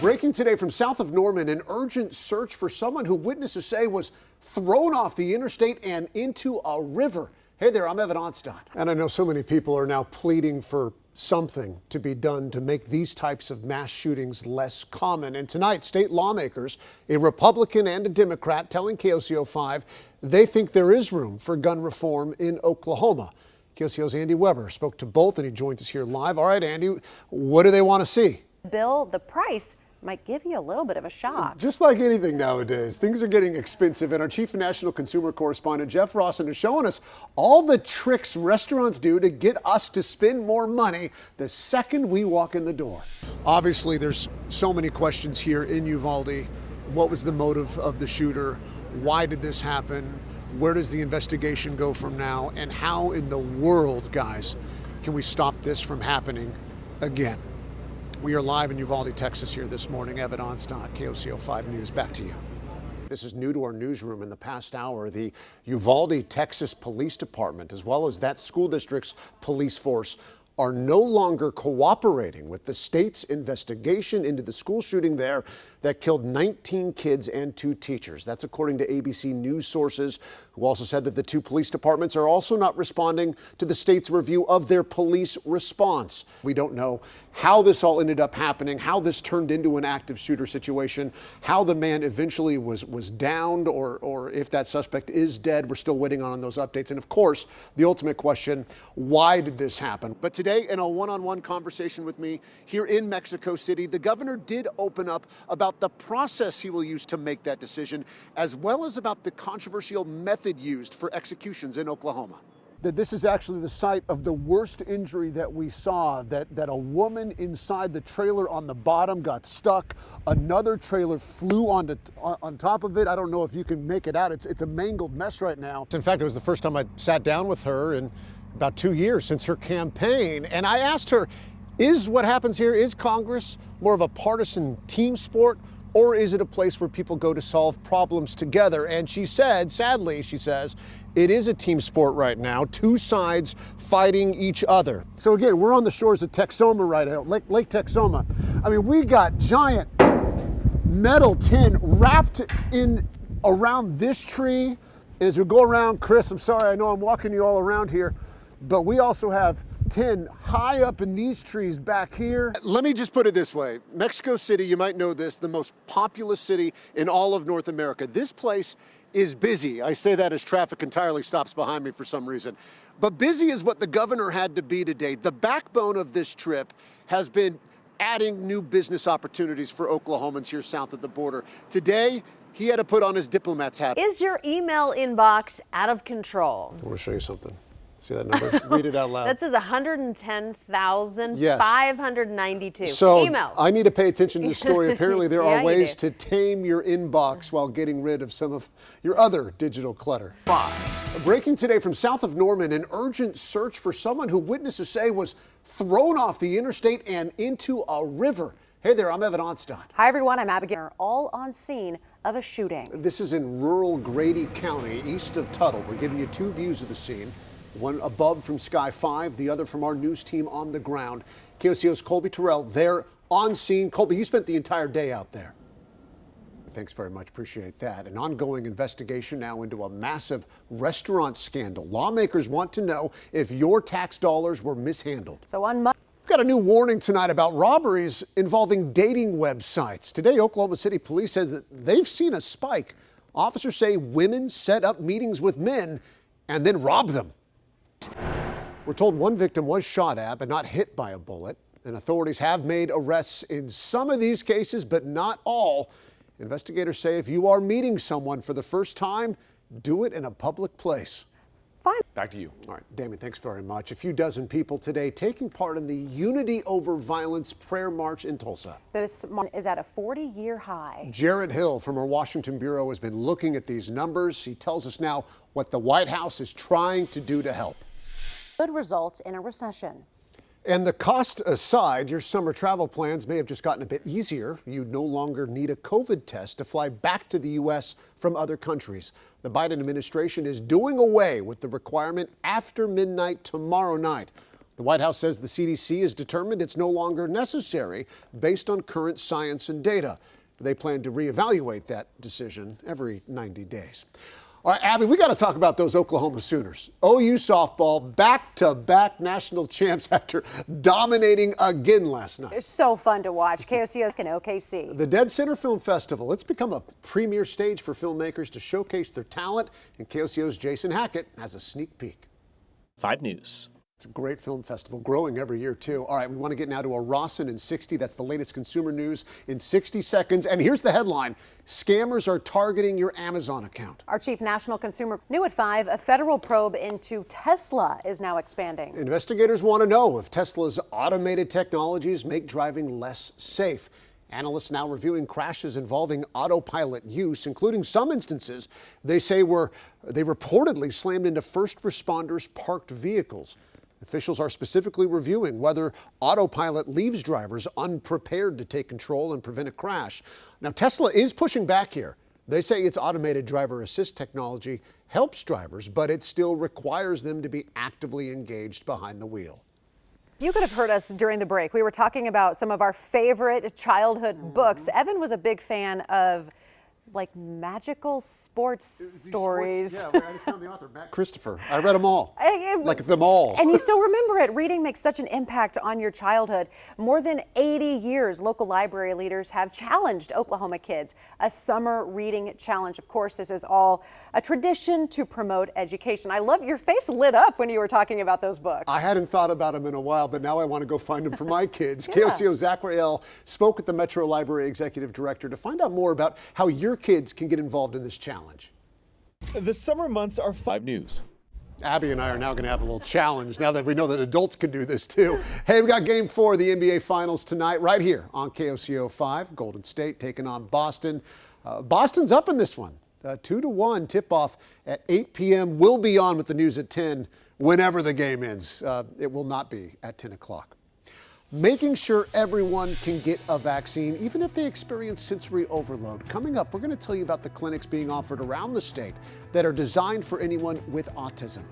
Breaking today from south of Norman, an urgent search for someone who witnesses say was thrown off the interstate and into a river. Hey there, I'm Onstot. And I know so many people are now pleading for something to be done to make these types of mass shootings less common. And tonight, state lawmakers, a Republican and a Democrat, telling KOCO5 they think there is room for gun reform in Oklahoma. KOCO's Andy Weber spoke to both, and he joins us here live. All right, Andy, what do they want to see? Bill, the price might give you a little bit of a shock. Just like anything nowadays, things are getting expensive, and our chief national consumer correspondent, Jeff Rawson, is showing us all the tricks restaurants do to get us to spend more money the second we walk in the door. Obviously, there's so many questions here in Uvalde. What was the motive of the shooter? Why did this happen? Where does the investigation go from now? And how in the world, guys, can we stop this from happening again? We are live in Uvalde, Texas here this morning. Onstot, KOCO5 News. Back to you. This is new to our newsroom. In the past hour, the Uvalde, Texas Police Department, as well as that school district's police force, are no longer cooperating with the state's investigation into the school shooting there that killed 19 kids and 2 teachers. That's according to ABC News sources, who also said that the 2 police departments are also not responding to the state's review of their police response. We don't know how this all ended up happening, how this turned into an active shooter situation, how the man eventually was downed, or if that suspect is dead. We're still waiting on those updates. And of course, the ultimate question, why did this happen? But today, in a one-on-one conversation with me here in Mexico City, the governor did open up about the process he will use to make that decision, as well as about the controversial method used for executions in Oklahoma. That this is actually the site of the worst injury that we saw, that a woman inside the trailer on the bottom got stuck. Another trailer flew on top of it. I don't know if you can make it out. It's a mangled mess right now. In fact, it was the first time I sat down with her in about 2 years since her campaign. And I asked her, is what happens here, is Congress more of a partisan team sport, or is it a place where people go to solve problems together? And she said, sadly, she says, it is a team sport right now, 2 sides fighting each other. So again, we're on the shores of Texoma right now, Lake Texoma. I mean, we got giant metal tin wrapped in around this tree. And as we go around, Chris, I'm sorry, I know I'm walking you all around here, but we also have tin high up in these trees back here. Let me just put it this way. Mexico City, you might know this, the most populous city in all of North America. This place is busy. I say that as traffic entirely stops behind me for some reason. But busy is what the governor had to be today. The backbone of this trip has been adding new business opportunities for Oklahomans here south of the border. Today, he had to put on his diplomat's hat. Is your email inbox out of control? I want to show you something. See that number? Read it out loud. That says 110,592 so emails. I need to pay attention to the story. Apparently there Yeah, are ways to tame your inbox while getting rid of some of your other digital clutter. Breaking today from south of Norman, an urgent search for someone who witnesses say was thrown off the interstate and into a river. Hey there, I'm Onstot. Hi everyone, I'm Abigail. All on scene of a shooting. This is in rural Grady County, east of Tuttle. We're giving you 2 views of the scene. One above from Sky 5, the other from our news team on the ground. KOCO's Colby Terrell there on scene. Colby, you spent the entire day out there. Thanks very much. Appreciate that. An ongoing investigation now into a massive restaurant scandal. Lawmakers want to know if your tax dollars were mishandled. So on Monday, we've got a new warning tonight about robberies involving dating websites. Today, Oklahoma City Police says that they've seen a spike. Officers say women set up meetings with men and then rob them. We're told one victim was shot at but not hit by a bullet, and authorities have made arrests in some of these cases, but not all. Investigators say if you are meeting someone for the first time, do it in a public place. Fine. Back to you. All right, Damien, thanks very much. A few dozen people today taking part in the Unity Over Violence prayer march in Tulsa. this is at a 40-year high. Jared Hill from our Washington bureau has been looking at these numbers. He tells us now what the White House is trying to do to help. Could result in a recession. And the cost aside, your summer travel plans may have just gotten a bit easier. You no longer need a COVID test to fly back to the U.S. from other countries. The Biden administration is doing away with the requirement after midnight tomorrow night. The White House says the CDC is determined it's no longer necessary based on current science and data. They plan to reevaluate that decision every 90 days. All right, Abby, we got to talk about those Oklahoma Sooners. OU softball back-to-back national champs after dominating again last night. It's so fun to watch. KOCO and OKC. The Dead Center Film Festival. It's become a premier stage for filmmakers to showcase their talent, and KOCO's Jason Hackett has a sneak peek. 5 News. It's a great film festival, growing every year, too. All right, we want to get now to a Rawson in 60. That's the latest consumer news in 60 seconds. And here's the headline. Scammers are targeting your Amazon account. Our chief national consumer. New at 5, a federal probe into Tesla is now expanding. Investigators want to know if Tesla's automated technologies make driving less safe. Analysts now reviewing crashes involving autopilot use, including some instances they say they reportedly slammed into first responders' parked vehicles. Officials are specifically reviewing whether autopilot leaves drivers unprepared to take control and prevent a crash. Now, Tesla is pushing back here. They say its automated driver assist technology helps drivers, but it still requires them to be actively engaged behind the wheel. You could have heard us during the break. We were talking about some of our favorite childhood books. Evan was a big fan of magical sports stories. Yeah, I just found the author, Matt Christopher. I read them all. Like them all. And you still remember it. Reading makes such an impact on your childhood. More than 80 years, local library leaders have challenged Oklahoma kids. A summer reading challenge. Of course, this is all a tradition to promote education. I love your face lit up when you were talking about those books. I hadn't thought about them in a while, but now I want to go find them for my kids. Yeah. KOCO Zach Rael spoke with the Metro Library Executive Director to find out more about how your kids can get involved in this challenge. The summer months are 5 News. Abby and I are now going to have a little challenge now that we know that adults can do this too. Hey, we got game 4 of the NBA Finals tonight right here on KOCO 5. Golden State taking on Boston. Boston's up in this one. 2-1 tip-off at 8 p.m. We'll be on with the news at 10 whenever the game ends. It will not be at 10 o'clock. Making sure everyone can get a vaccine, even if they experience sensory overload. Coming up, we're going to tell you about the clinics being offered around the state that are designed for anyone with autism.